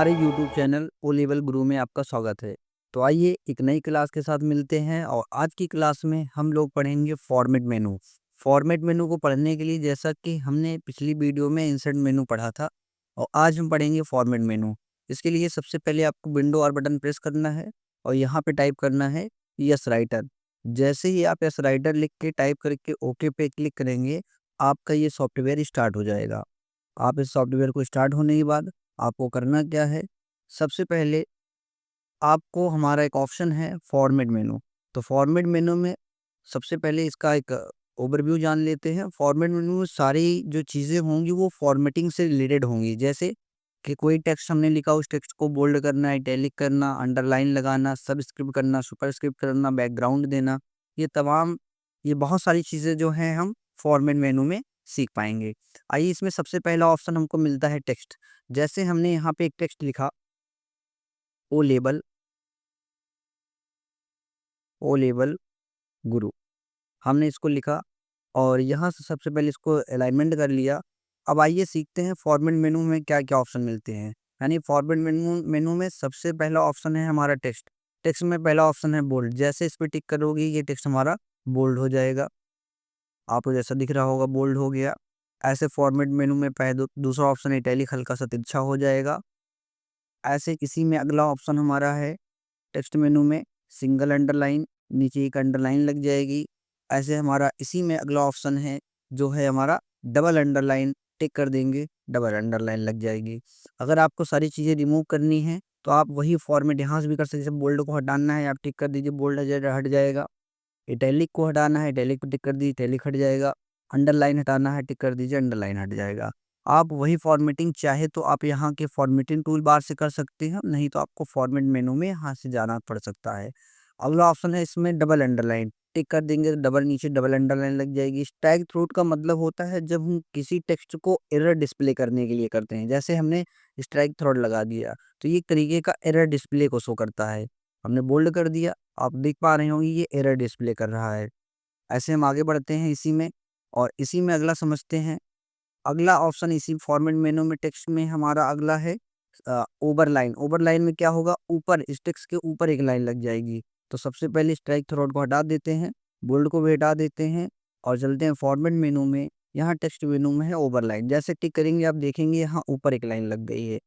हमारे YouTube channel O level गुरु में आपका स्वागत है। तो आइए एक नई क्लास के साथ मिलते हैं और आज की क्लास में हम लोग पढ़ेंगे फॉर्मेट मेनू। फॉर्मेट मेनू को पढ़ने के लिए जैसा कि हमने पिछली वीडियो में इंसर्ट मेनू पढ़ा था और आज हम पढ़ेंगे फॉर्मेट मेनू। इसके लिए सबसे पहले आपको विंडो और बटन प्रेस करना है और यहाँ पे टाइप करना है यस राइटर। जैसे ही आप यस राइटर लिख के टाइप करके ओके पे क्लिक करेंगे, आपका ये सॉफ्टवेयर स्टार्ट हो जाएगा। आप इस सॉफ्टवेयर को स्टार्ट होने के बाद आपको करना क्या है, सबसे पहले आपको हमारा एक ऑप्शन है फॉर्मेट मेनू। तो फॉर्मेट मेनू में सबसे पहले इसका एक ओवरव्यू जान लेते हैं। फॉर्मेट मेनू में सारी जो चीज़ें होंगी वो फॉर्मेटिंग से रिलेटेड होंगी। जैसे कि कोई टेक्स्ट हमने लिखा, उस टेक्स्ट को बोल्ड करना, इटैलिक करना, अंडरलाइन लगाना, सबस्क्रिप्ट करना, सुपरस्क्रिप्ट करना, बैकग्राउंड देना, ये बहुत सारी चीज़ें जो हैं हम फॉर्मेट मेनू में सीख पाएंगे। आइए, इसमें सबसे पहला ऑप्शन हमको मिलता है टेक्स्ट। जैसे हमने यहाँ पे एक टेक्स्ट लिखा, ओ लेबल, ओ लेबल गुरु, हमने इसको लिखा और यहाँ से सबसे पहले इसको अलाइनमेंट कर लिया। अब आइए सीखते हैं फॉर्मेट मेनू में क्या क्या ऑप्शन मिलते हैं। यानी फॉर्मेट मेनू मेनू में सबसे पहला ऑप्शन है हमारा टेक्स्ट। टेक्स्ट में पहला ऑप्शन है बोल्ड। जैसे इस पर टिक करोगे ये टेक्स्ट हमारा बोल्ड हो जाएगा। आपको जैसा दिख रहा होगा बोल्ड हो गया। ऐसे फॉर्मेट मेनू में पहले दूसरा ऑप्शन इटैलिक हल्का सा तिरछा हो जाएगा। ऐसे इसी में अगला ऑप्शन हमारा है टेक्स्ट मेनू में सिंगल अंडरलाइन, नीचे एक अंडरलाइन लग जाएगी। ऐसे हमारा इसी में अगला ऑप्शन है जो है हमारा डबल अंडरलाइन, टिक कर देंगे डबल अंडरलाइन लग जाएगी। अगर आपको सारी चीज़ें रिमूव करनी है तो आप वही फॉर्मेट यहाँ से भी कर सकते हैं। जैसे बोल्ड को हटाना है आप टिक कर दीजिए, बोल्ड हट जाएगा। इटैलिक को हटाना है, इटैलिक पे टिक कर दीजिए, इटैलिक हट जाएगा। अंडरलाइन हटाना है, टिक कर दीजिए, अंडरलाइन हट जाएगा। आप वही फॉर्मेटिंग चाहे तो आप यहाँ के फॉर्मेटिंग टूल बार से कर सकते हैं, नहीं तो आपको फॉर्मेट मेनू में यहाँ से जाना पड़ सकता है। अगला ऑप्शन है इसमें डबल अंडरलाइन, टिक कर देंगे तो डबल नीचे डबल अंडरलाइन लग जाएगी। स्टैग थ्रोट का मतलब होता है जब हम किसी टेक्स्ट को एरर डिस्प्ले करने के लिए करते हैं। जैसे हमने स्ट्राइक थ्रोट लगा दिया तो ये एक तरीके का एरर डिस्प्ले को शो करता है। हमने बोल्ड कर दिया, आप देख पा रहे होंगे ये एरर डिस्प्ले कर रहा है। ऐसे हम आगे बढ़ते हैं इसी में और इसी में अगला समझते हैं। अगला ऑप्शन इसी फॉर्मेट मेनू में टेक्स्ट में हमारा अगला है ओवरलाइन। ओवरलाइन में क्या होगा, ऊपर इस टेक्स्ट के ऊपर एक लाइन लग जाएगी। तो सबसे पहले स्ट्राइक थ्रोट को हटा देते हैं, बोल्ड को भी हटा देते हैं और चलते हैं फॉर्मेट मेनू में। यहाँ टेक्स्ट मेनू में है ओवरलाइन, जैसे टिक करेंगे आप देखेंगे यहाँ ऊपर एक लाइन लग गई है।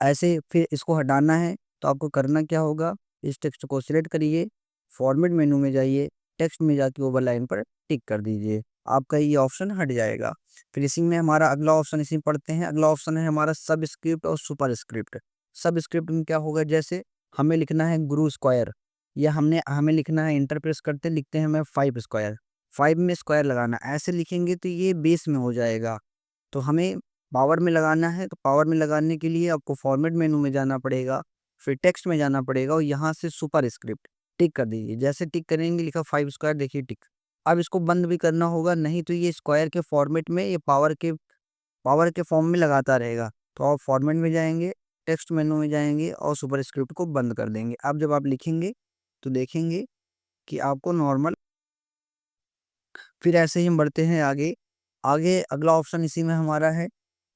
ऐसे फिर इसको हटाना है तो आपको करना क्या होगा, इस टेक्स्ट को सिलेक्ट करिए, फॉर्मेट मेनू में जाइए, टेक्स्ट में जाके ओवरलाइन पर टिक कर दीजिए, आपका ये ऑप्शन हट जाएगा। फिर इसी में हमारा अगला ऑप्शन इसी में पढ़ते हैं। अगला ऑप्शन है हमारा सब स्क्रिप्ट और सुपर स्क्रिप्ट। सब स्क्रिप्ट में क्या होगा, जैसे हमें लिखना है गुरु स्क्वायर, या हमें लिखना है, इंटर प्रेस करते लिखते हैं हमें 5 स्क्वायर, 5 में स्क्वायर लगाना, ऐसे लिखेंगे तो ये बेस में हो जाएगा। तो हमें पावर में लगाना है, तो पावर में लगाने के लिए आपको फॉर्मेट मेनू में जाना पड़ेगा, फिर टेक्स्ट में जाना पड़ेगा और यहाँ से सुपर स्क्रिप्ट टिक कर दीजिए। जैसे टिक करेंगे लिखा 5 स्क्वायर, देखिए टिक। अब इसको बंद भी करना होगा, नहीं तो ये स्क्वायर के फॉर्मेट में, ये पावर के फॉर्म में लगाता रहेगा। तो आप फॉर्मेट में जाएंगे, टेक्स्ट मेनू में जाएंगे और सुपर स्क्रिप्ट को बंद कर देंगे। अब जब आप लिखेंगे तो देखेंगे कि आपको नॉर्मल। फिर ऐसे ही हम बढ़ते हैं आगे। आगे अगला ऑप्शन इसी में हमारा है,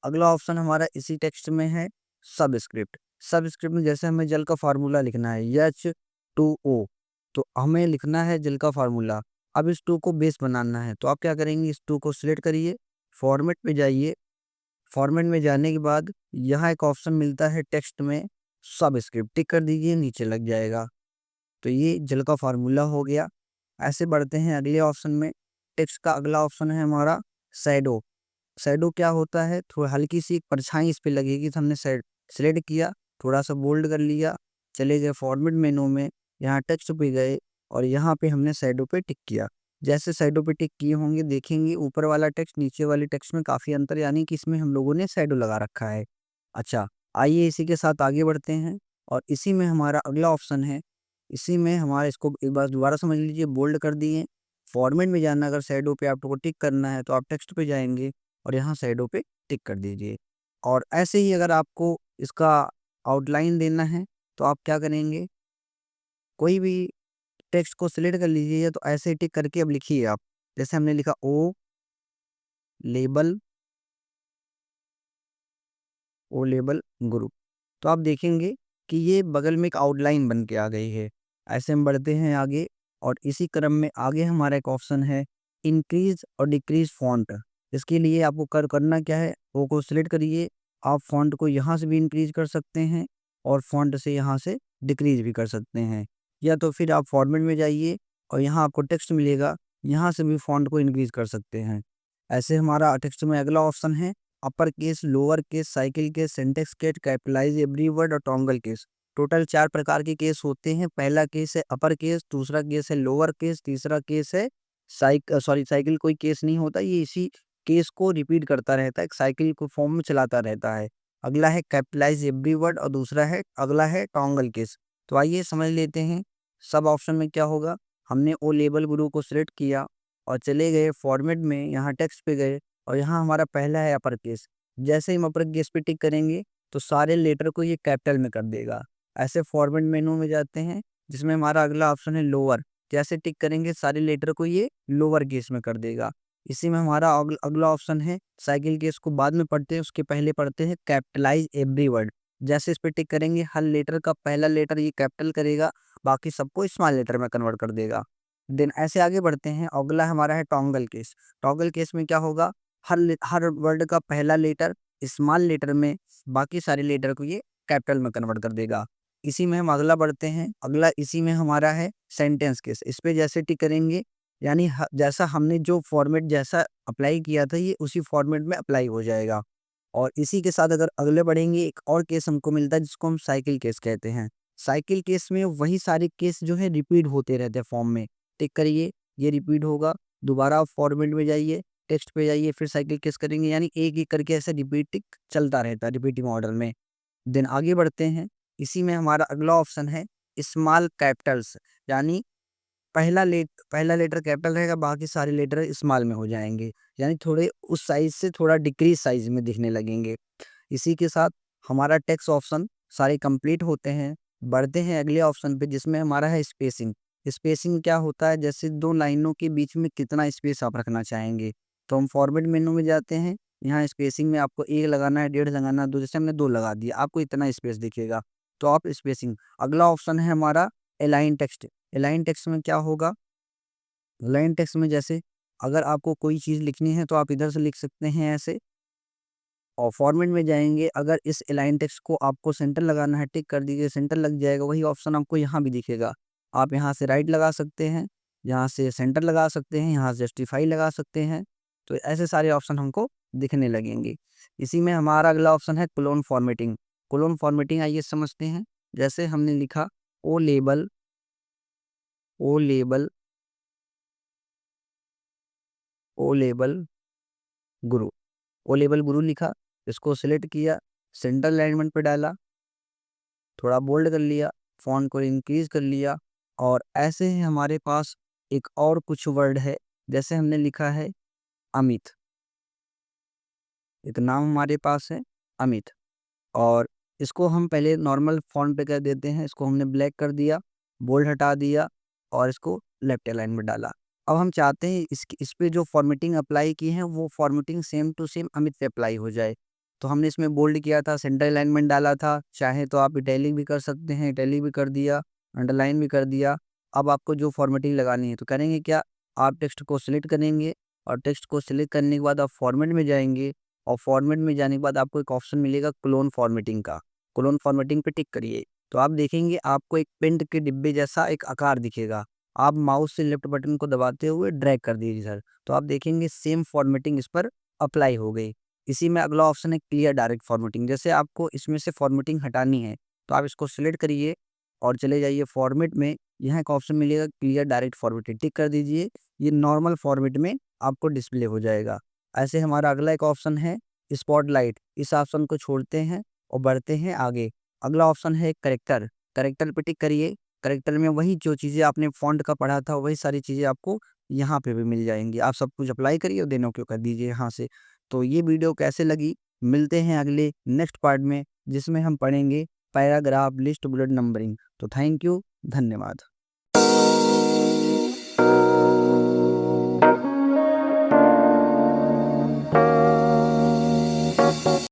अगला ऑप्शन हमारा इसी टेक्स्ट में है सबस्क्रिप्ट। सबस्क्रिप्ट में जैसे हमें जल का फार्मूला लिखना है H2O, तो हमें लिखना है जल का फार्मूला। अब इस 2 को बेस बनाना है तो आप क्या करेंगे, इस 2 को सिलेक्ट करिए, फॉर्मेट पे जाइए। फॉर्मेट में जाने के बाद यहाँ एक ऑप्शन मिलता है टेक्स्ट में सबस्क्रिप्ट, टिक कर दीजिए, नीचे लग जाएगा। तो ये जल का फार्मूला हो गया। ऐसे बढ़ते हैं अगले ऑप्शन में। टेक्स्ट का अगला ऑप्शन है हमारा शैडो। शैडो क्या होता है, थोड़ा हल्की सी एक परछाई इस पे लगेगी, तो हमने सेलेक्ट किया, थोड़ा सा बोल्ड कर लिया, चले गए फॉर्मेट मेनू में, यहाँ टेक्स्ट पे गए और यहाँ पे हमने शैडो पे टिक किया। जैसे शैडो पे टिक किए होंगे देखेंगे ऊपर वाला टेक्स्ट नीचे वाले टेक्स्ट में काफ़ी अंतर, यानी कि इसमें हम लोगों ने शैडो लगा रखा है। अच्छा, आइए इसी के साथ आगे बढ़ते हैं और इसी में हमारा अगला ऑप्शन है। इसी में हमारा, इसको एक बार दोबारा समझ लीजिए, बोल्ड कर दिए, फॉर्मेट में जाना, अगर शैडो पे आपको टिक करना है तो आप टेक्स्ट पे जाएंगे और यहाँ शैडो पे टिक कर दीजिए। और ऐसे ही अगर आपको इसका आउटलाइन देना है तो आप क्या करेंगे, कोई भी टेक्स्ट को सिलेक्ट कर लीजिए, तो ऐसे ही टिक करके अब लिखिए आप। जैसे हमने लिखा लेबल ओ लेबल गुरु, तो आप देखेंगे कि ये बगल में एक आउटलाइन बन के आ गई है। ऐसे हम बढ़ते हैं आगे और इसी क्रम में आगे हमारा एक ऑप्शन है इंक्रीज और डिक्रीज फॉन्ट। इसके लिए आपको करना क्या है, वो को सिलेक्ट करिए। आप फॉन्ट को यहाँ से भी इंक्रीज कर सकते हैं और फॉन्ट से यहाँ से डिक्रीज भी कर सकते हैं, या तो फिर आप फॉर्मेट में जाइए और यहाँ आपको टेक्स्ट मिलेगा, यहाँ से भी फॉन्ट को इंक्रीज कर सकते हैं। ऐसे हमारा टेक्स्ट में अगला ऑप्शन है upper case, lower case, cycle case, syntax case, capitalize every word और टोंगल केस। टोटल 4 प्रकार के केस होते हैं। पहला केस है अपर केस, दूसरा केस है लोअर केस, तीसरा केस है साइकिल कोई केस नहीं होता, ये इसी केस को रिपीट करता रहता है, एक साइकिल को फॉर्म में चलाता रहता है। अगला है कैपिटलाइज एवरी वर्ड और दूसरा है अगला है टोंगल केस। तो आइए समझ लेते हैं सब ऑप्शन में क्या होगा। हमने ओ लेबल गुरु को सिलेक्ट किया और चले गए फॉर्मेट में, यहाँ टेक्स्ट पे गए और यहाँ हमारा पहला है अपर केस। जैसे ही हम अपर केस पे टिक करेंगे तो सारे लेटर को ये कैपिटल में कर देगा। ऐसे फॉर्मेट मेनू में जाते हैं जिसमें हमारा अगला ऑप्शन है लोअर। जैसे टिक करेंगे सारे लेटर को ये लोअर केस में कर देगा। इसी में हमारा अगला ऑप्शन है साइकिल केस को बाद में पढ़ते हैं, उसके पहले पढ़ते हैं कैपिटलाइज एवरी वर्ड। जैसे इस पे टिक करेंगे हर लेटर का पहला लेटर ये कैपिटल करेगा, बाकी सबको स्मॉल लेटर में कन्वर्ट कर देगा। देन ऐसे आगे बढ़ते हैं। अगला हमारा है टोंगल केस। टोंगल केस में क्या होगा, हर वर्ड का पहला लेटर स्मॉल लेटर में, बाकी सारे लेटर को ये कैपिटल में कन्वर्ट कर देगा। इसी में हम अगला बढ़ते हैं। अगला इसी में हमारा है सेंटेंस केस। इस पे जैसे टिक करेंगे यानी जैसा हमने जो फॉर्मेट जैसा अप्लाई किया था ये उसी फॉर्मेट में अप्लाई हो जाएगा। और इसी के साथ अगर अगले बढ़ेंगे एक और केस हमको मिलता है जिसको हम साइकिल केस कहते हैं। साइकिल केस में वही सारे केस जो है रिपीट होते रहते हैं फॉर्म में। टिक करिए, ये रिपीट होगा, दोबारा आप फॉर्मेट में जाइए, टेक्स्ट पे जाइए, फिर साइकिल केस करेंगे, यानी एक एक करके ऐसे रिपीटिंग चलता रहता है रिपीटिंग ऑर्डर में। देन आगे बढ़ते हैं। इसी में हमारा अगला ऑप्शन है स्मॉल कैपिटल्स, यानी पहला लेटर कैपिटल रहेगा, बाकी सारे लेटर स्मॉल में हो जाएंगे, यानी थोड़े उस साइज से थोड़ा डिक्रीज साइज में दिखने लगेंगे। इसी के साथ हमारा टेक्स्ट ऑप्शन सारे कंप्लीट होते हैं। बढ़ते हैं अगले ऑप्शन पे जिसमें हमारा है स्पेसिंग। स्पेसिंग क्या होता है, जैसे दो लाइनों के बीच में कितना स्पेस आप रखना चाहेंगे। तो हम फॉर्मेट मेनू में जाते हैं, यहाँ स्पेसिंग में आपको 1 लगाना है, 1.5 लगाना है, 2, जैसे हमने 2 लगा दिया, आपको इतना स्पेस दिखेगा। तो आप स्पेसिंग। अगला ऑप्शन है हमारा अलाइन टेक्स्ट। अलाइन टेक्स्ट में क्या होगा, अलाइन टेक्स्ट में जैसे अगर आपको कोई चीज़ लिखनी है तो आप इधर से लिख सकते हैं ऐसे, और फॉर्मेट में जाएँगे, अगर इस अलाइन टेक्स्ट को आपको सेंटर लगाना है, टिक कर दीजिए, सेंटर लग जाएगा, वही ऑप्शन आपको यहाँ भी दिखेगा। आप यहाँ से राइट लगा सकते हैं, यहाँ से सेंटर लगा सकते हैं, यहाँ से जस्टिफाई लगा सकते हैं। तो ऐसे सारे ऑप्शन हमको दिखने लगेंगे। इसी में हमारा अगला ऑप्शन है क्लोन फॉर्मेटिंग। क्लोन फॉर्मेटिंग आइए समझते हैं। जैसे हमने लिखा ओ लेबल, ओ लेबल, ओ लेबल गुरु, ओ लेबल गुरु लिखा, इसको सिलेक्ट किया, सेंटर अलाइनमेंट पे डाला, थोड़ा बोल्ड कर लिया, फ़ॉन्ट को इंक्रीज़ कर लिया, और ऐसे ही हमारे पास एक और कुछ वर्ड है, जैसे हमने लिखा है अमित, एक नाम हमारे पास है अमित, और इसको हम पहले नॉर्मल फ़ॉन्ट पे कर देते हैं, इसको हमने ब्लैक कर दिया, बोल्ड हटा दिया और इसको लेफ्ट अलाइन में डाला। अब हम चाहते हैं इस पे जो फ़ॉर्मेटिंग अप्लाई की है वो formatting same to same Amit पे अप्लाई हो जाए। तो हमने इसमें बोल्ड किया था, सेंटर अलाइनमेंट डाला था, चाहे तो आप इटैलिक भी कर सकते हैं, इटैलिक भी कर दिया, अंडरलाइन भी कर दिया। अब आपको जो फ़ॉर्मेटिंग लगानी है तो करेंगे क्या, आप टेक्स्ट को सिलेक्ट करेंगे और टेक्स्ट को सिलेक्ट करने के बाद आप फॉर्मेट में जाएँगे, और फॉर्मेट में जाने के बाद आपको एक ऑप्शन मिलेगा क्लोन फॉर्मेटिंग का। क्लोन फॉर्मेटिंग पे टिक करिए, तो आप देखेंगे आपको एक पेंट के डिब्बे जैसा एक आकार दिखेगा। आप माउस से लेफ्ट बटन को दबाते हुए ड्रैग कर दीजिए सर, तो आप देखेंगे सेम फॉर्मेटिंग इस पर अप्लाई हो गई। इसी में अगला ऑप्शन है क्लियर डायरेक्ट फॉर्मेटिंग। जैसे आपको इसमें से फॉर्मेटिंग हटानी है तो आप इसको सिलेक्ट करिए और चले जाइए फॉर्मेट में, यहाँ एक ऑप्शन मिलेगा क्लियर डायरेक्ट फॉर्मेटिंग, टिक कर दीजिए, ये नॉर्मल फॉर्मेट में आपको डिस्प्ले हो जाएगा। ऐसे हमारा अगला एक ऑप्शन है स्पॉटलाइट, इस ऑप्शन को छोड़ते हैं और बढ़ते हैं आगे। अगला ऑप्शन है करेक्टर, करेक्टर पे टिक करिए। करेक्टर में वही जो चीज़ें आपने फ़ॉन्ट का पढ़ा था वही सारी चीज़ें आपको यहाँ पे भी मिल जाएँगी। आप सब कुछ अप्लाई करिए और देन ओके कर दीजिए यहाँ से। तो ये वीडियो कैसे लगी, मिलते हैं अगले नेक्स्ट पार्ट में जिसमें हम पढ़ेंगे पैराग्राफ, लिस्ट, बुलेट नंबरिंग। तो थैंक यू, धन्यवाद।